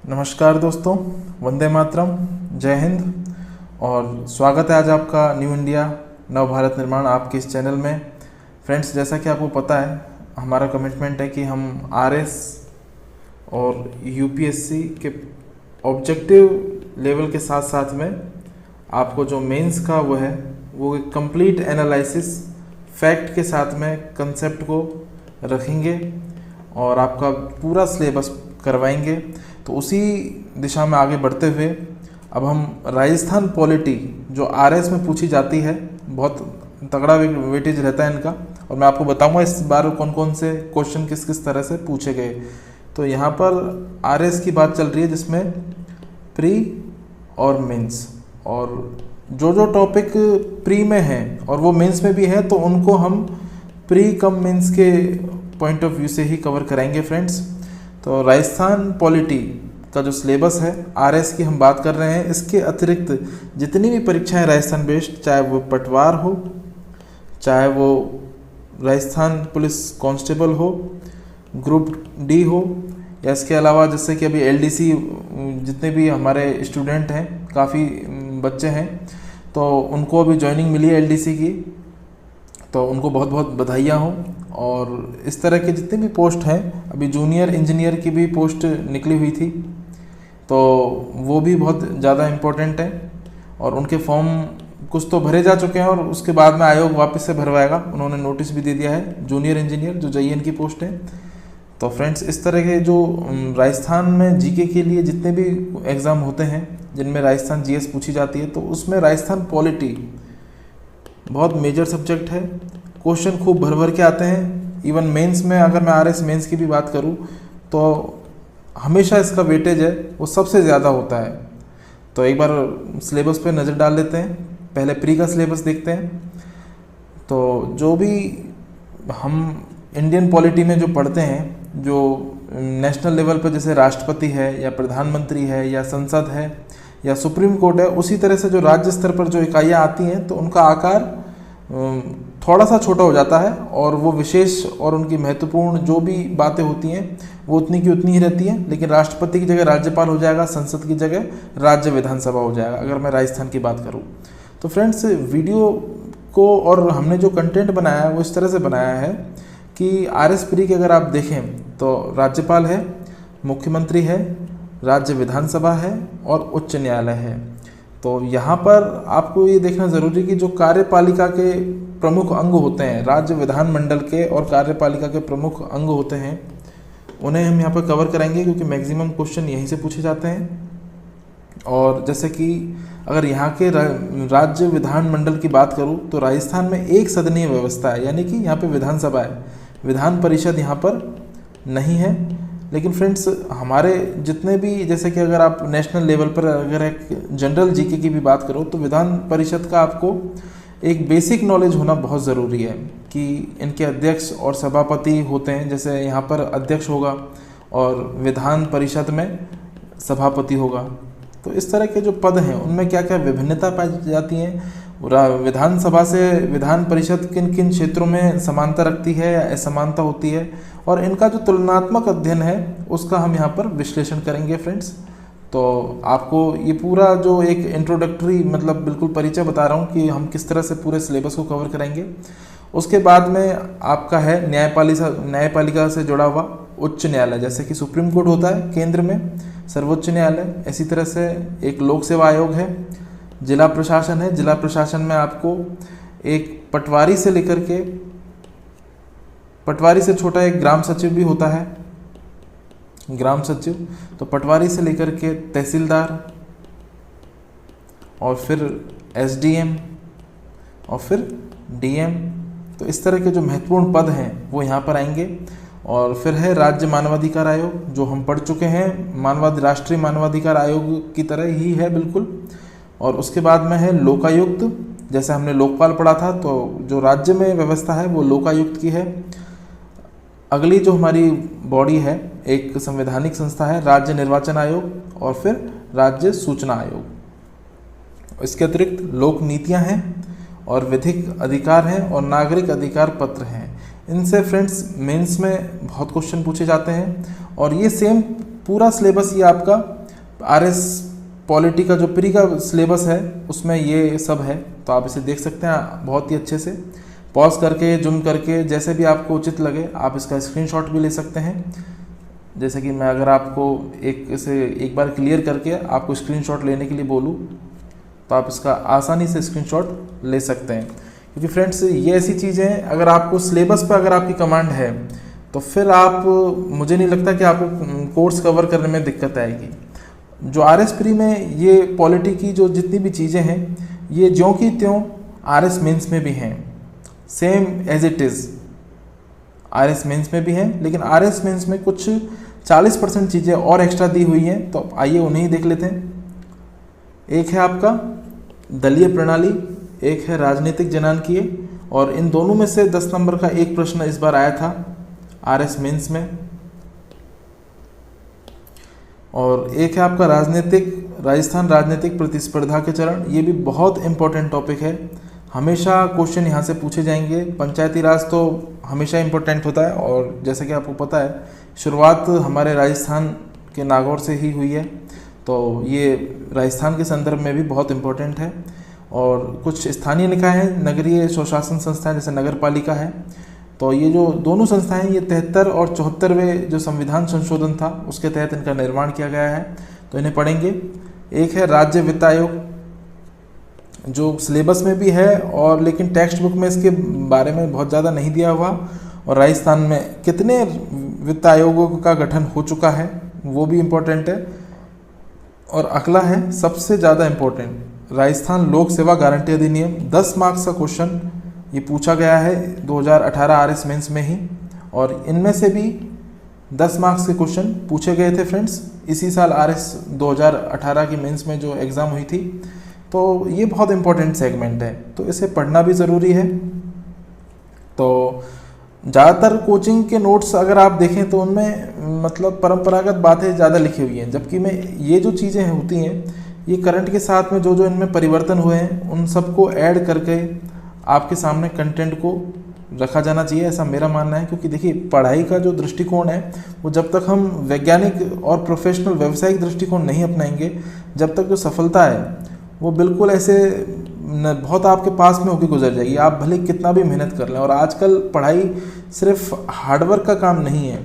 नमस्कार दोस्तों, वंदे मातरम, जय हिंद और स्वागत है आज आपका न्यू इंडिया नव भारत निर्माण आपके इस चैनल में। फ्रेंड्स, जैसा कि आपको पता है, हमारा कमिटमेंट है कि हम आरएस और यूपीएससी के ऑब्जेक्टिव लेवल के साथ साथ में आपको जो मेंस का वो एक कंप्लीट एनालिसिस फैक्ट के साथ में कंसेप्ट को रखेंगे और आपका पूरा सिलेबस करवाएंगे। तो उसी दिशा में आगे बढ़ते हुए अब हम राजस्थान पॉलिटी जो आरएस में पूछी जाती है, बहुत तगड़ा वेटेज रहता है इनका, और मैं आपको बताऊंगा इस बार कौन कौन से क्वेश्चन किस किस तरह से पूछे गए। तो यहाँ पर आरएस की बात चल रही है जिसमें प्री और मेंस, और जो टॉपिक प्री में हैं और वो मेंस में भी हैं तो उनको हम प्री कम मेंस के पॉइंट ऑफ व्यू से ही कवर कराएंगे फ्रेंड्स। तो राजस्थान पॉलिटी का जो सिलेबस है आरएस की हम बात कर रहे हैं, इसके अतिरिक्त जितनी भी परीक्षाएं राजस्थान बेस्ड, चाहे वो पटवार हो, चाहे वो राजस्थान पुलिस कांस्टेबल हो, ग्रुप डी हो, या इसके अलावा जैसे कि अभी एलडीसी जितने भी हमारे स्टूडेंट हैं, काफ़ी बच्चे हैं, तो उनको अभी ज्वाइनिंग मिली है एलडीसी की, तो उनको बहुत बहुत बधाइयाँ हों। और इस तरह के जितने भी पोस्ट हैं, अभी जूनियर इंजीनियर की भी पोस्ट निकली हुई थी, तो वो भी बहुत ज़्यादा इम्पोर्टेंट है और उनके फॉर्म कुछ तो भरे जा चुके हैं और उसके बाद में आयोग वापस से भरवाएगा। उन्होंने नोटिस भी दे दिया है जूनियर इंजीनियर जो जेईएन की पोस्ट है। तो फ्रेंड्स, इस तरह के जो राजस्थान में जीके के लिए जितने भी एग्ज़ाम होते हैं जिनमें राजस्थान जीएस पूछी जाती है, तो उसमें राजस्थान पॉलिटी बहुत मेजर सब्जेक्ट है। क्वेश्चन खूब भर भर के आते हैं। इवन मेंस में अगर मैं आरएस मेंस की भी बात करूं तो हमेशा इसका वेटेज है वो सबसे ज़्यादा होता है। तो एक बार सिलेबस पे नज़र डाल लेते हैं। पहले प्री का सिलेबस देखते हैं। तो जो भी हम इंडियन पॉलिटी में जो पढ़ते हैं, जो नेशनल लेवल पर जैसे राष्ट्रपति है या प्रधानमंत्री है या संसद है या सुप्रीम कोर्ट है, उसी तरह से जो राज्य स्तर पर जो इकाइयाँ आती हैं तो उनका आकार थोड़ा सा छोटा हो जाता है और वो विशेष और उनकी महत्वपूर्ण जो भी बातें होती हैं वो उतनी की उतनी ही रहती हैं। लेकिन राष्ट्रपति की जगह राज्यपाल हो जाएगा, संसद की जगह राज्य विधानसभा हो जाएगा, अगर मैं राजस्थान की बात करूँ तो। फ्रेंड्स, वीडियो को और हमने जो कंटेंट बनाया है वो इस तरह से बनाया है कि आरएस प्री के अगर आप देखें तो राज्यपाल है, मुख्यमंत्री है, राज्य विधानसभा है और उच्च न्यायालय है। तो यहाँ पर आपको ये देखना ज़रूरी कि जो कार्यपालिका के प्रमुख अंग होते हैं, राज्य विधानमंडल के और कार्यपालिका के प्रमुख अंग होते हैं, उन्हें हम यहाँ पर कवर कराएंगे क्योंकि मैक्सिमम क्वेश्चन यहीं से पूछे जाते हैं। और जैसे कि अगर यहाँ के राज्य विधानमंडल की बात करूँ तो राजस्थान में एक सदनीय व्यवस्था है, यानी कि यहाँ पे विधानसभा है, विधान परिषद यहाँ पर नहीं है। लेकिन फ्रेंड्स, हमारे जितने भी, जैसे कि अगर आप नेशनल लेवल पर अगर एक जनरल जीके की भी बात करो तो विधान परिषद का आपको एक बेसिक नॉलेज होना बहुत ज़रूरी है कि इनके अध्यक्ष और सभापति होते हैं। जैसे यहाँ पर अध्यक्ष होगा और विधान परिषद में सभापति होगा। तो इस तरह के जो पद हैं उनमें क्या क्या विभिन्नता पाई जाती हैं, विधानसभा से विधान परिषद किन किन क्षेत्रों में समानता रखती है या असमानता होती है, और इनका जो तुलनात्मक अध्ययन है उसका हम यहाँ पर विश्लेषण करेंगे फ्रेंड्स। तो आपको ये पूरा जो एक इंट्रोडक्टरी, मतलब बिल्कुल परिचय बता रहा हूँ कि हम किस तरह से पूरे सिलेबस को कवर करेंगे। उसके बाद में आपका है न्यायपालिका से जुड़ा हुआ उच्च न्यायालय, जैसे कि सुप्रीम कोर्ट होता है केंद्र में, सर्वोच्च न्यायालय, इसी तरह से एक लोक सेवा आयोग है, जिला प्रशासन है, जिला प्रशासन में आपको एक पटवारी से लेकर के, पटवारी से छोटा एक ग्राम सचिव भी होता है, ग्राम सचिव, तो पटवारी से लेकर के तहसीलदार और फिर एसडीएम और फिर डीएम। तो इस तरह के जो महत्वपूर्ण पद हैं वो यहाँ पर आएंगे। और फिर है राज्य मानवाधिकार आयोग, जो हम पढ़ चुके हैं, राष्ट्रीय मानवाधिकार आयोग की तरह ही है बिल्कुल। और उसके बाद में है लोकायुक्त, जैसे हमने लोकपाल पढ़ा था, तो जो राज्य में व्यवस्था है वो लोकायुक्त की है। अगली जो हमारी बॉडी है, एक संवैधानिक संस्था है, राज्य निर्वाचन आयोग और फिर राज्य सूचना आयोग। इसके अतिरिक्त लोक नीतियाँ हैं और विधिक अधिकार हैं और नागरिक अधिकार पत्र हैं। इनसे फ्रेंड्स मेंस में बहुत क्वेश्चन पूछे जाते हैं और ये सेम पूरा सिलेबस ये आपका आरएस पॉलिटी का जो प्री का सिलेबस है उसमें ये सब है, तो आप इसे देख सकते हैं बहुत ही अच्छे से। पॉज करके जूम करके जैसे भी आपको उचित लगे आप इसका स्क्रीनशॉट भी ले सकते हैं। जैसे कि मैं अगर आपको एक बार क्लियर करके आपको स्क्रीनशॉट लेने के लिए बोलूँ तो आप इसका आसानी से स्क्रीनशॉट ले सकते हैं। क्योंकि फ्रेंड्स ये ऐसी चीज़ें हैं, अगर आपको सिलेबस पर अगर आपकी कमांड है तो फिर आप, मुझे नहीं लगता कि आपको कोर्स कवर करने में दिक्कत आएगी। जो आरएस प्री में ये पॉलिटी की जो जितनी भी चीज़ें हैं ये ज्यों की त्यों आरएस मेंस में भी हैं, same as it is RS mains में भी हैं, लेकिन आरएस मेंस में कुछ 40% चीज़ें और एक्स्ट्रा दी हुई हैं, तो आइए उन्हें ही देख लेते हैं। एक है आपका दलीय प्रणाली, एक है राजनीतिक जनांकीय, और इन दोनों में से 10 नंबर का एक प्रश्न इस बार आया था आरएस मेंस में। और एक है आपका राजस्थान राजनीतिक प्रतिस्पर्धा के चरण, ये भी बहुत इंपॉर्टेंट टॉपिक है, हमेशा क्वेश्चन यहाँ से पूछे जाएंगे। पंचायती राज तो हमेशा इंपॉर्टेंट होता है, और जैसे कि आपको पता है शुरुआत हमारे राजस्थान के नागौर से ही हुई है, तो ये राजस्थान के संदर्भ में भी बहुत इम्पोर्टेंट है। और कुछ स्थानीय निकाय हैं, नगरीय स्वशासन संस्थाएं जैसे नगर पालिका है, तो ये जो दोनों संस्थाएं ये 73 और 74वें जो संविधान संशोधन था उसके तहत इनका निर्माण किया गया है, तो इन्हें पढ़ेंगे। एक है राज्य वित्त आयोग, जो सिलेबस में भी है और लेकिन टेक्स्ट बुक में इसके बारे में बहुत ज़्यादा नहीं दिया हुआ, और राजस्थान में कितने वित्त आयोगों का गठन हो चुका है वो भी इम्पोर्टेंट है। और अगला है सबसे ज़्यादा इम्पोर्टेंट, राजस्थान लोक सेवा गारंटी अधिनियम। 10 मार्क्स का क्वेश्चन ये पूछा गया है 2018 आरएस मेंस में ही, और इनमें से भी 10 मार्क्स के क्वेश्चन पूछे गए थे फ्रेंड्स इसी साल आरएस 2018 की मेंस में जो एग्ज़ाम हुई थी। तो ये बहुत इंपॉर्टेंट सेगमेंट है, तो इसे पढ़ना भी ज़रूरी है। तो ज़्यादातर कोचिंग के नोट्स अगर आप देखें तो उनमें मतलब परंपरागत बातें ज़्यादा लिखी हुई हैं, जबकि में ये जो चीज़ें होती हैं ये करंट के साथ में जो जो इनमें परिवर्तन हुए हैं उन सबको ऐड करके आपके सामने कंटेंट को रखा जाना चाहिए, ऐसा मेरा मानना है। क्योंकि देखिए पढ़ाई का जो दृष्टिकोण है वो जब तक हम वैज्ञानिक और प्रोफेशनल व्यावसायिक दृष्टिकोण नहीं अपनाएंगे, जब तक जो सफलता है वो बिल्कुल ऐसे बहुत आपके पास में होकर गुजर जाएगी, आप भले कितना भी मेहनत कर लें। और आजकल पढ़ाई सिर्फ हार्डवर्क का काम नहीं है,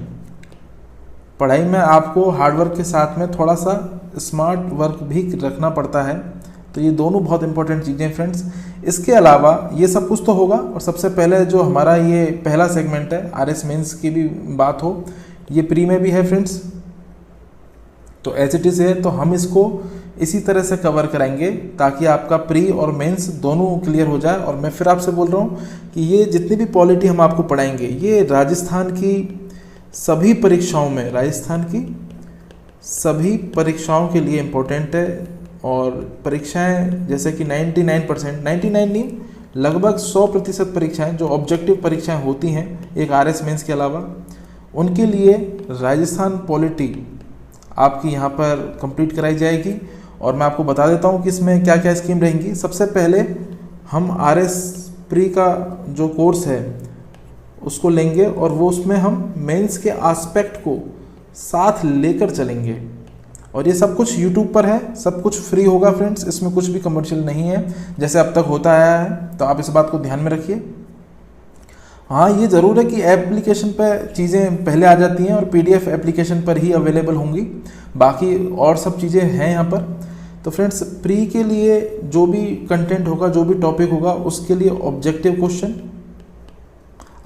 पढ़ाई में आपको हार्डवर्क के साथ में थोड़ा सा स्मार्ट वर्क भी रखना पड़ता है। तो ये दोनों बहुत इंपॉर्टेंट चीज़ें फ्रेंड्स। इसके अलावा ये सब कुछ तो होगा, और सबसे पहले जो हमारा ये पहला सेगमेंट है आरएस मेंस की भी बात हो, ये प्री में भी है फ्रेंड्स, तो एज इट इज़ है, तो हम इसको इसी तरह से कवर कराएंगे ताकि आपका प्री और मेंस दोनों क्लियर हो जाए। और मैं फिर आपसे बोल रहा हूँ कि ये जितनी भी पॉलिटी हम आपको पढ़ाएंगे ये राजस्थान की सभी परीक्षाओं में, राजस्थान की सभी परीक्षाओं के लिए इम्पोर्टेंट है। और परीक्षाएं जैसे कि 99% 99 नहीं लगभग 100% परीक्षाएं जो ऑब्जेक्टिव परीक्षाएं होती हैं एक आरएस मेंस के अलावा, उनके लिए राजस्थान पॉलिटी आपकी यहाँ पर कंप्लीट कराई जाएगी। और मैं आपको बता देता हूँ कि इसमें क्या क्या स्कीम रहेंगी। सबसे पहले हम आरएस प्री का जो कोर्स है उसको लेंगे, और वो उसमें हम मेंस के एस्पेक्ट को साथ लेकर चलेंगे। और ये सब कुछ यूट्यूब पर है, सब कुछ फ्री होगा फ्रेंड्स, इसमें कुछ भी कमर्शियल नहीं है जैसे अब तक होता आया है, तो आप इस बात को ध्यान में रखिए। हाँ ये ज़रूर है कि एप्लीकेशन पर चीज़ें पहले आ जाती हैं और पीडीएफ एप्लीकेशन पर ही अवेलेबल होंगी, बाकी और सब चीज़ें हैं यहाँ पर। तो फ्रेंड्स प्री के लिए जो भी कंटेंट होगा, जो भी टॉपिक होगा, उसके लिए ऑब्जेक्टिव क्वेश्चन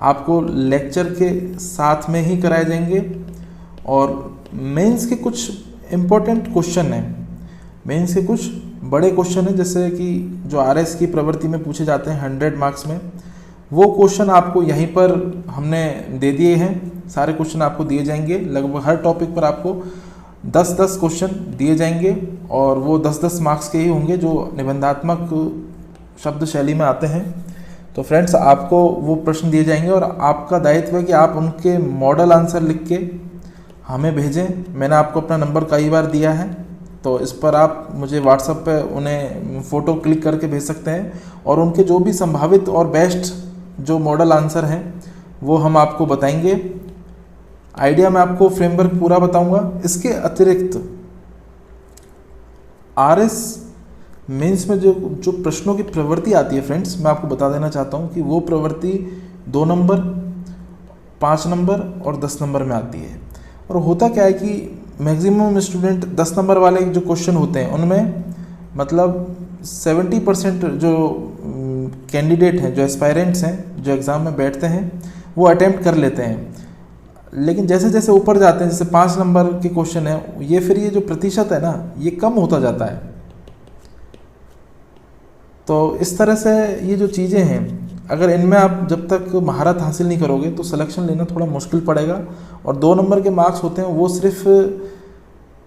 आपको लेक्चर के साथ में ही कराए जाएंगे। और मेंस के कुछ इम्पोर्टेंट क्वेश्चन हैं, मेंस के कुछ बड़े क्वेश्चन हैं, जैसे कि जो आरएस की प्रवृत्ति में पूछे जाते हैं 100 मार्क्स में, वो क्वेश्चन आपको यहीं पर हमने दे दिए हैं। सारे क्वेश्चन आपको दिए जाएंगे, लगभग हर टॉपिक पर आपको 10-10 क्वेश्चन दिए जाएंगे, और वो 10-10 मार्क्स के ही होंगे जो निबंधात्मक शब्द शैली में आते हैं। तो फ्रेंड्स आपको वो प्रश्न दिए जाएंगे और आपका दायित्व है कि आप उनके मॉडल आंसर लिख के हमें भेजें। मैंने आपको अपना नंबर कई बार दिया है, तो इस पर आप मुझे व्हाट्सएप पे उन्हें फ़ोटो क्लिक करके भेज सकते हैं, और उनके जो भी संभावित और बेस्ट जो मॉडल आंसर हैं वो हम आपको बताएंगे। आइडिया मैं आपको फ्रेमवर्क पूरा बताऊंगा। इसके अतिरिक्त आरएस मेंस में जो जो प्रश्नों की प्रवृत्ति आती है फ्रेंड्स, मैं आपको बता देना चाहता हूं कि वो प्रवृत्ति 2 नंबर, 5 नंबर और 10 नंबर में आती है। और होता क्या है कि मैक्सिमम स्टूडेंट 10 नंबर वाले जो क्वेश्चन होते हैं उनमें मतलब 70% जो कैंडिडेट हैं, जो एस्पायरेंट्स हैं, जो एग्ज़ाम में बैठते हैं वो अटैम्प्ट कर लेते हैं। लेकिन जैसे जैसे ऊपर जाते हैं, जैसे 5 नंबर के क्वेश्चन है, ये फिर ये जो प्रतिशत है ना, ये कम होता जाता है। तो इस तरह से ये जो चीज़ें हैं, अगर इनमें आप जब तक महारत हासिल नहीं करोगे तो सिलेक्शन लेना थोड़ा मुश्किल पड़ेगा। और 2 नंबर के मार्क्स होते हैं वो सिर्फ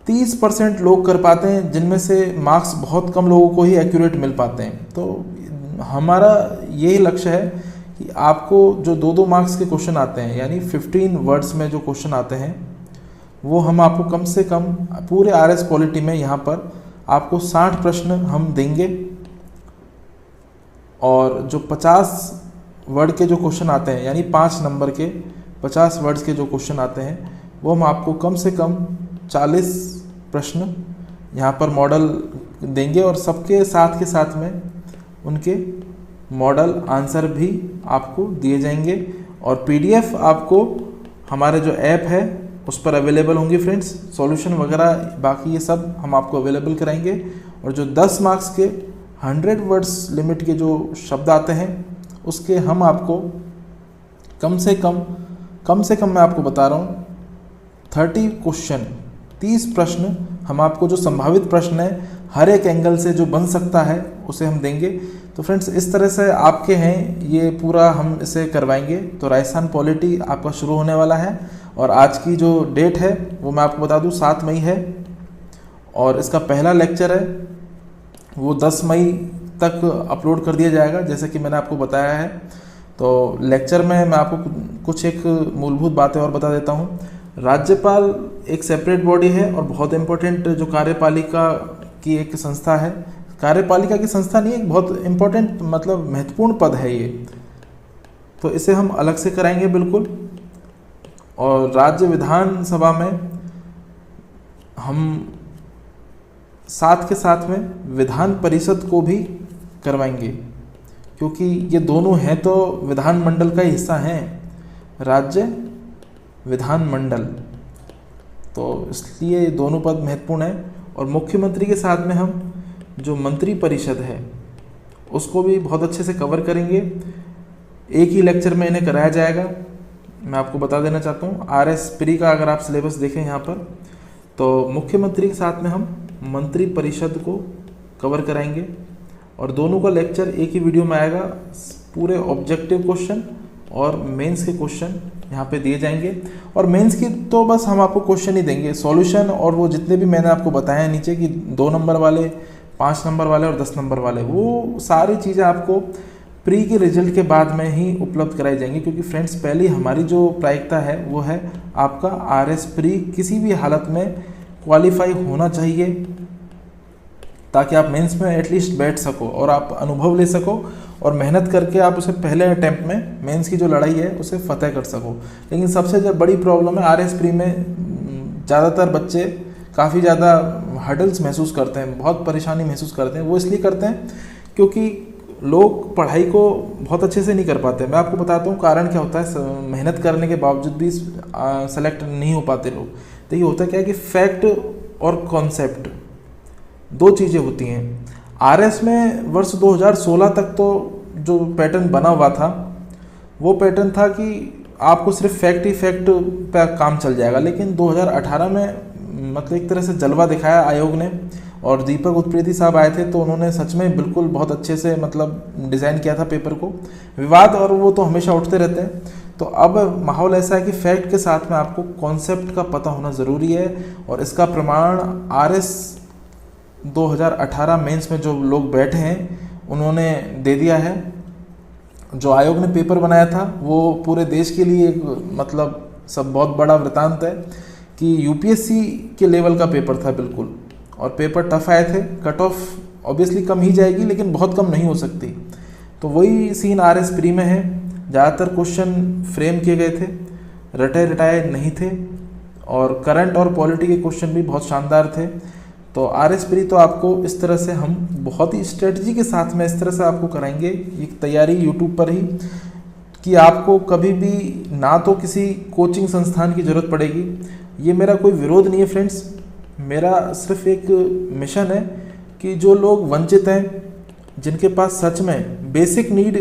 30% लोग कर पाते हैं, जिनमें से मार्क्स बहुत कम लोगों को ही एक्यूरेट मिल पाते हैं। तो हमारा यही लक्ष्य है कि आपको जो 2-2 मार्क्स के क्वेश्चन आते हैं, यानी 15 वर्ड्स में जो क्वेश्चन आते हैं, वो हम आपको कम से कम पूरे आरएस पॉलिटी में यहाँ पर आपको 60 प्रश्न हम देंगे। और जो 50 वर्ड के जो क्वेश्चन आते हैं, यानी 5 नंबर के 50 वर्ड्स के जो क्वेश्चन आते हैं, वो हम आपको कम से कम 40 प्रश्न यहाँ पर मॉडल देंगे। और सबके साथ के साथ में उनके मॉडल आंसर भी आपको दिए जाएंगे। और पीडीएफ आपको हमारे जो ऐप है उस पर अवेलेबल होंगी फ्रेंड्स। सॉल्यूशन वगैरह बाकी ये सब हम आपको अवेलेबल कराएंगे। और जो 10 मार्क्स के 100 वर्ड्स लिमिट के जो शब्द आते हैं, उसके हम आपको कम से कम मैं आपको बता रहा हूँ 30 क्वेश्चन, 30 प्रश्न हम आपको, जो संभावित प्रश्न है हर एक एंगल से जो बन सकता है उसे हम देंगे। तो फ्रेंड्स इस तरह से आपके हैं ये पूरा हम इसे करवाएंगे। तो राजस्थान पॉलिटी आपका शुरू होने वाला है। और आज की जो डेट है वो मैं आपको बता दूं 7 मई है। और इसका पहला लेक्चर है वो 10 मई तक अपलोड कर दिया जाएगा, जैसे कि मैंने आपको बताया है। तो लेक्चर में मैं आपको कुछ एक मूलभूत बातें और बता देता हूँ। राज्यपाल एक सेपरेट बॉडी है और बहुत इम्पोर्टेंट जो कार्यपालिका की एक संस्था है। कार्यपालिका की संस्था नहीं, एक बहुत इम्पोर्टेंट मतलब महत्वपूर्ण पद है ये। तो इसे हम अलग से कराएंगे बिल्कुल। और राज्य विधानसभा में हम साथ के साथ में विधान परिषद को भी करवाएंगे, क्योंकि ये दोनों हैं तो विधानमंडल का ही हिस्सा हैं, राज्य विधानमंडल। तो इसलिए दोनों पद महत्वपूर्ण हैं। और मुख्यमंत्री के साथ में हम जो मंत्री परिषद है उसको भी बहुत अच्छे से कवर करेंगे। एक ही लेक्चर में इन्हें कराया जाएगा। मैं आपको बता देना चाहता हूँ आरएस प्री का अगर आप सिलेबस देखें यहाँ पर, तो मुख्यमंत्री के साथ में हम मंत्री परिषद को कवर कराएंगे। और दोनों का लेक्चर एक ही वीडियो में आएगा। पूरे ऑब्जेक्टिव क्वेश्चन और मेंस के क्वेश्चन यहाँ पे दिए जाएंगे। और मेंस की तो बस हम आपको क्वेश्चन ही देंगे, सॉल्यूशन और वो जितने भी मैंने आपको बताया नीचे कि 2 नंबर वाले, 5 नंबर वाले और 10 नंबर वाले, वो सारी चीज़ें आपको प्री के रिजल्ट के बाद में ही उपलब्ध कराई जाएंगी। क्योंकि फ्रेंड्स पहली हमारी जो प्रायिकता है वो है आपका आरएस प्री किसी भी हालत में क्वालिफाई होना चाहिए, ताकि आप मेंस में एटलीस्ट बैठ सको और आप अनुभव ले सको और मेहनत करके आप उसे पहले अटैम्प्ट में मेंस की जो लड़ाई है उसे फतेह कर सको। लेकिन सबसे जो बड़ी प्रॉब्लम है आरएस प्री में, ज़्यादातर बच्चे काफ़ी ज़्यादा हर्डल्स महसूस करते हैं, बहुत परेशानी महसूस करते हैं। वो इसलिए करते हैं क्योंकि लोग पढ़ाई को बहुत अच्छे से नहीं कर पाते। मैं आपको बताता हूँ कारण क्या होता है। मेहनत करने के बावजूद भी सेलेक्ट नहीं हो पाते लोग। देखिए होता क्या है कि फैक्ट और कॉन्सेप्ट 2 चीज़ें होती हैं। आरएस में वर्ष 2016 तक तो जो पैटर्न बना हुआ था वो पैटर्न था कि आपको सिर्फ फैक्ट ही फैक्ट पर काम चल जाएगा। लेकिन 2018 में मतलब एक तरह से जलवा दिखाया आयोग ने, और दीपक उत्प्रेती साहब आए थे तो उन्होंने सच में बिल्कुल बहुत अच्छे से मतलब डिज़ाइन किया था पेपर को। विवाद और वो तो हमेशा उठते रहते हैं। तो अब माहौल ऐसा है कि फैक्ट के साथ में आपको कॉन्सेप्ट का पता होना ज़रूरी है। और इसका प्रमाण आरएस 2018 मेंस में जो लोग बैठे हैं उन्होंने दे दिया है। जो आयोग ने पेपर बनाया था वो पूरे देश के लिए एक मतलब सब बहुत बड़ा वृतांत है कि यूपीएससी के लेवल का पेपर था बिल्कुल। और पेपर टफ आए थे, कट ऑफ ऑब्वियसली कम ही जाएगी लेकिन बहुत कम नहीं हो सकती। तो वही सीन आरएस प्री में है। ज़्यादातर क्वेश्चन फ्रेम किए गए थे रटे रटाए नहीं थे और करंट और पॉलिटी के क्वेश्चन भी बहुत शानदार थे। तो RS प्री तो आपको इस तरह से हम बहुत ही स्ट्रेटजी के साथ में इस तरह से आपको कराएंगे ये तैयारी यूट्यूब पर ही, कि आपको कभी भी ना तो किसी कोचिंग संस्थान की ज़रूरत पड़ेगी। ये मेरा कोई विरोध नहीं है फ्रेंड्स, मेरा सिर्फ एक मिशन है कि जो लोग वंचित हैं, जिनके पास सच में बेसिक नीड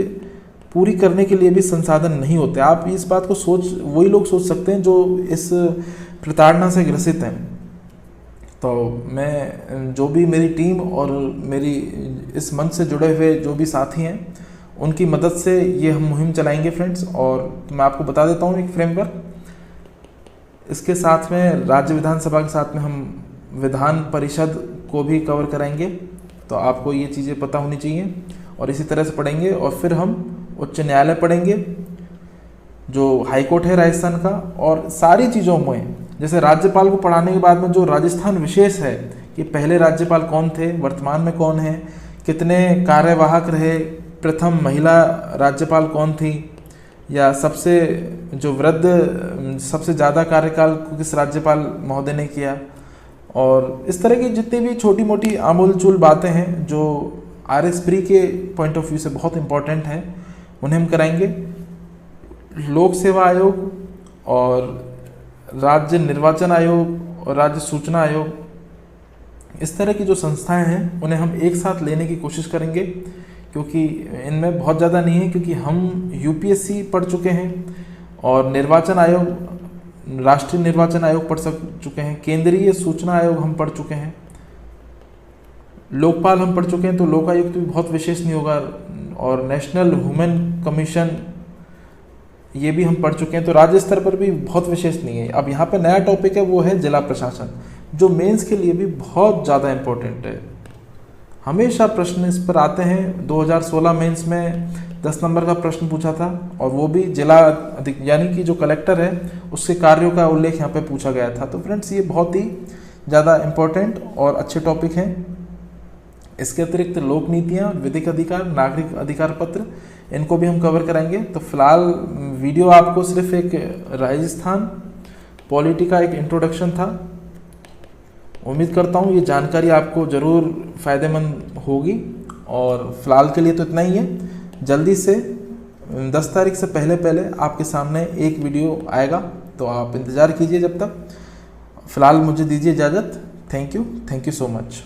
पूरी करने के लिए भी संसाधन नहीं होते, आप इस बात को वही लोग सोच सकते हैं जो इस प्रताड़ना से ग्रसित हैं। तो मैं जो भी मेरी टीम और मेरी इस मंच से जुड़े हुए जो भी साथी हैं उनकी मदद से ये हम मुहिम चलाएंगे फ्रेंड्स। और मैं आपको बता देता हूँ एक फ्रेमवर्क, इसके साथ में राज्य विधानसभा के साथ में हम विधान परिषद को भी कवर कराएंगे। तो आपको ये चीज़ें पता होनी चाहिए और इसी तरह से पढ़ेंगे। और फिर हम उच्च न्यायालय पढ़ेंगे, जो हाईकोर्ट है राजस्थान का, और सारी चीज़ों में जैसे राज्यपाल को पढ़ाने के बाद में जो राजस्थान विशेष है कि पहले राज्यपाल कौन थे, वर्तमान में कौन है, कितने कार्यवाहक रहे, प्रथम महिला राज्यपाल कौन थी, या सबसे जो वृद्ध सबसे ज़्यादा कार्यकाल किस राज्यपाल महोदय ने किया, और इस तरह की जितनी भी छोटी मोटी आमूल चूल बातें हैं जो RS प्री के पॉइंट ऑफ व्यू से बहुत इम्पोर्टेंट हैं, उन्हें हम कराएंगे। लोक सेवा आयोग और राज्य निर्वाचन आयोग और राज्य सूचना आयोग, इस तरह की जो संस्थाएं हैं उन्हें हम एक साथ लेने की कोशिश करेंगे, क्योंकि इनमें बहुत ज़्यादा नहीं है, क्योंकि हम UPSC पढ़ चुके हैं और निर्वाचन आयोग, राष्ट्रीय निर्वाचन आयोग पढ़ चुके हैं, केंद्रीय सूचना आयोग हम पढ़ चुके हैं, लोकपाल हम पढ़ चुके हैं, तो लोकायुक्त भी बहुत विशेष नहीं होगा, और नेशनल ह्यूमन कमीशन ये भी हम पढ़ चुके हैं, तो राज्य स्तर पर भी बहुत विशेष नहीं है। अब यहाँ पे नया टॉपिक है, वो है जिला प्रशासन, जो मेंस के लिए भी बहुत ज़्यादा इम्पोर्टेंट है। हमेशा प्रश्न इस पर आते हैं, 2016 मेंस में 10 नंबर का प्रश्न पूछा था, और वो भी जिला यानी कि जो कलेक्टर है उसके कार्यों का उल्लेख यहाँ पे पूछा गया था। तो फ्रेंड्स, ये बहुत ही ज़्यादा इम्पोर्टेंट और अच्छे टॉपिक हैं। इसके अतिरिक्त लोक नीतियाँ, विधिक अधिकार, नागरिक अधिकार पत्र, इनको भी हम कवर कराएंगे। तो फिलहाल वीडियो आपको सिर्फ एक राजस्थान पॉलिटी का एक इंट्रोडक्शन था। उम्मीद करता हूँ ये जानकारी आपको ज़रूर फ़ायदेमंद होगी, और फिलहाल के लिए तो इतना ही है। जल्दी से 10 तारीख से पहले आपके सामने एक वीडियो आएगा, तो आप इंतज़ार कीजिए। जब तक फिलहाल मुझे दीजिए इजाज़त। Thank you so much.